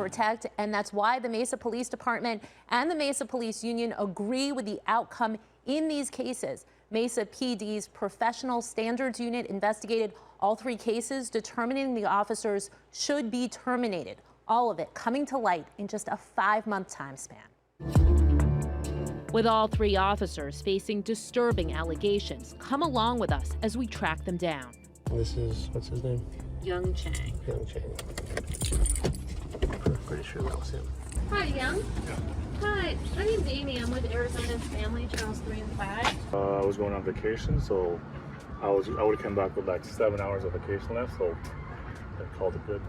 protect, and that's why the Mesa Police Department and the Mesa Police Union agree with the outcome in these cases. Mesa PD's Professional Standards Unit investigated all 3 cases, determining the officers should be terminated. All of it coming to light in just a 5-month time span. With all 3 officers facing disturbing allegations, come along with us as we track them down. This is, what's his name? Young Chang. Young Chang. Pretty sure that was him. Hi, Young. Yeah. Hi, my name's Amy. I'm with Arizona's Family, channels 3 and 5. I was going on vacation, so I would come back with like 7 hours of vacation left, so I called it good.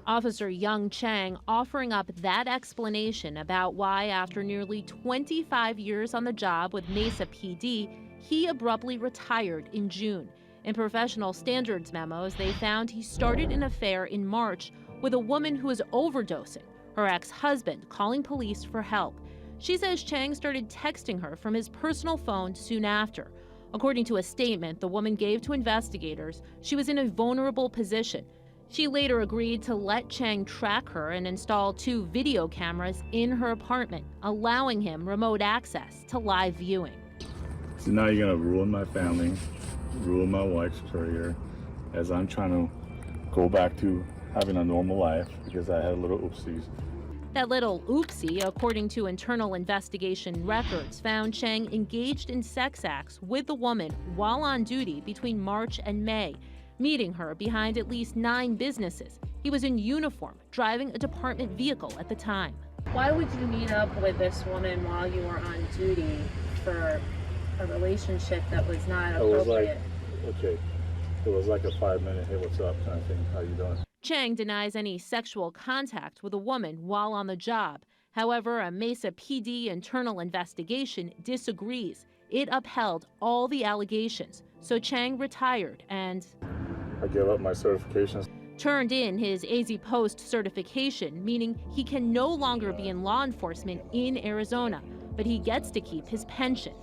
Officer Young Chang offering up that explanation about why, after nearly 25 years on the job with Mesa PD, he abruptly retired in June. In professional standards memos, they found he started an affair in March with a woman who was overdosing, her ex-husband calling police for help. She says Chang started texting her from his personal phone soon after. According to a statement the woman gave to investigators, she was in a vulnerable position. She later agreed to let Chang track her and install 2 video cameras in her apartment, allowing him remote access to live viewing. So now you're gonna ruin my family, ruin my wife's career, as I'm trying to go back to having a normal life because I had a little oopsies. That little oopsie, according to internal investigation records, found Chang engaged in sex acts with the woman while on duty between March and May, meeting her behind at least 9 businesses. He was in uniform, driving a department vehicle at the time. Why would you meet up with this woman while you were on duty for a relationship that was not appropriate? It was like a 5-minute, hey, what's up kind of thing, how you doing? Chang denies any sexual contact with a woman while on the job. However, a Mesa PD internal investigation disagrees. It upheld all the allegations, so Chang retired and I gave up my certifications. Turned in his AZ Post certification, meaning he can no longer be in law enforcement in Arizona, but he gets to keep his pension.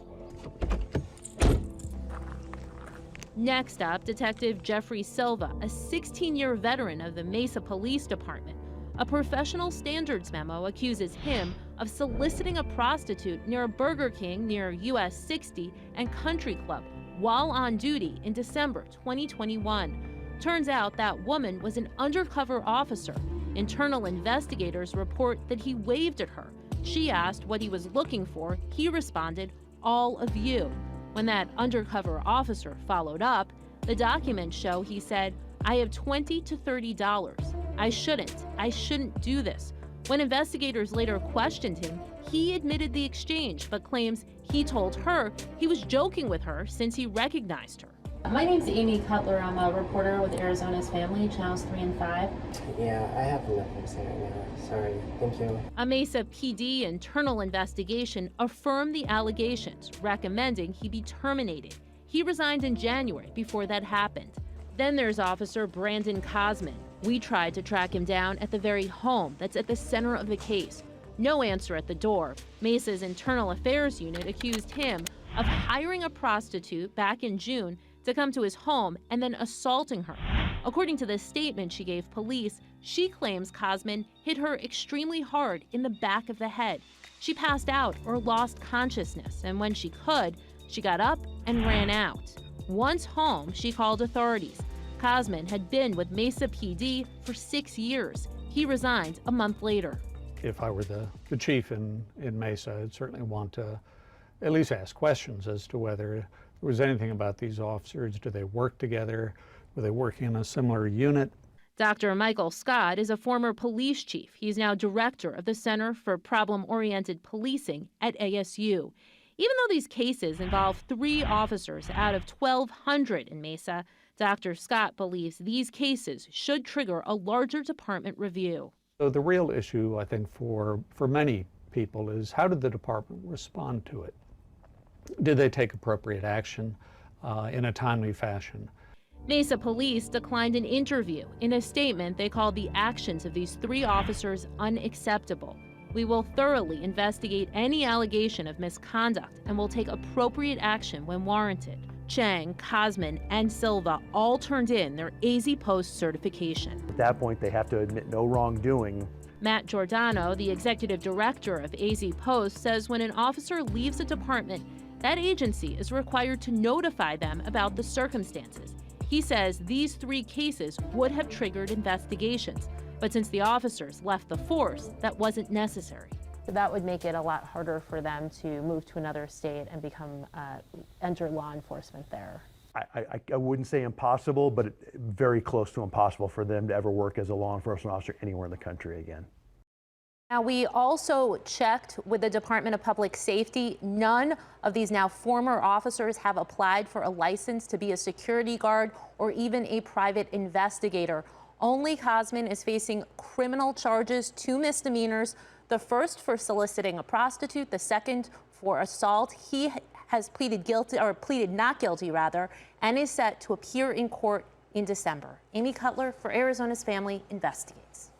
Next up, Detective Jeffrey Silva, a 16-year veteran of the Mesa Police Department. A professional standards memo accuses him of soliciting a prostitute near a Burger King near US 60 and Country Club while on duty in December 2021. Turns out that woman was an undercover officer. Internal investigators report that he waved at her. She asked what he was looking for. He responded, "All of you." When that undercover officer followed up, the documents show he said, "I have $20 to $30. I shouldn't do this." When investigators later questioned him, he admitted the exchange, but claims he told her he was joking with her since he recognized her. My name's Amy Cutler. I'm a reporter with Arizona's Family, channels 3 and 5. Yeah, I have nothing to say right now. Sorry. Thank you. A Mesa PD internal investigation affirmed the allegations, recommending he be terminated. He resigned in January before that happened. Then there's Officer Brandon Cosman. We tried to track him down at the very home that's at the center of the case. No answer at the door. Mesa's Internal Affairs Unit accused him of hiring a prostitute back in June to come to his home and then assaulting her. According to the statement she gave police, she claims Cosman hit her extremely hard in the back of the head. She passed out or lost consciousness, and when she could, she got up and ran out. Once home, she called authorities. Cosman had been with Mesa PD for 6 years. He resigned a month later. If I were the chief in Mesa, I'd certainly want to at least ask questions as to whether there was anything about these officers. Do they work together? Were they working in a similar unit? Dr. Michael Scott is a former police chief. He's now director of the Center for Problem-Oriented Policing at ASU. Even though these cases involve 3 officers out of 1,200 in Mesa, Dr. Scott believes these cases should trigger a larger department review. So the real issue, I think, for many people is how did the department respond to it? Did they take appropriate action in a timely fashion? Mesa Police declined an interview. In a statement, they called the actions of these 3 officers unacceptable. We will thoroughly investigate any allegation of misconduct and will take appropriate action when warranted. Chang, Cosman, and Silva all turned in their AZ Post certification. At that point, they have to admit no wrongdoing Matt Giordano, the executive director of AZ Post, says when an officer leaves a department, that agency is required to notify them about the circumstances. He says these 3 cases would have triggered investigations, but since the officers left the force, that wasn't necessary. That would make it a lot harder for them to move to another state and enter law enforcement there. I wouldn't say impossible, but very close to impossible for them to ever work as a law enforcement officer anywhere in the country again. Now, we also checked with the Department of Public Safety. None of these now former officers have applied for a license to be a security guard or even a private investigator. Only Cosman is facing criminal charges, 2 misdemeanors, the first for soliciting a prostitute, the second for assault. He has pleaded not guilty, and is set to appear in court in December. Amy Cutler for Arizona's Family investigates.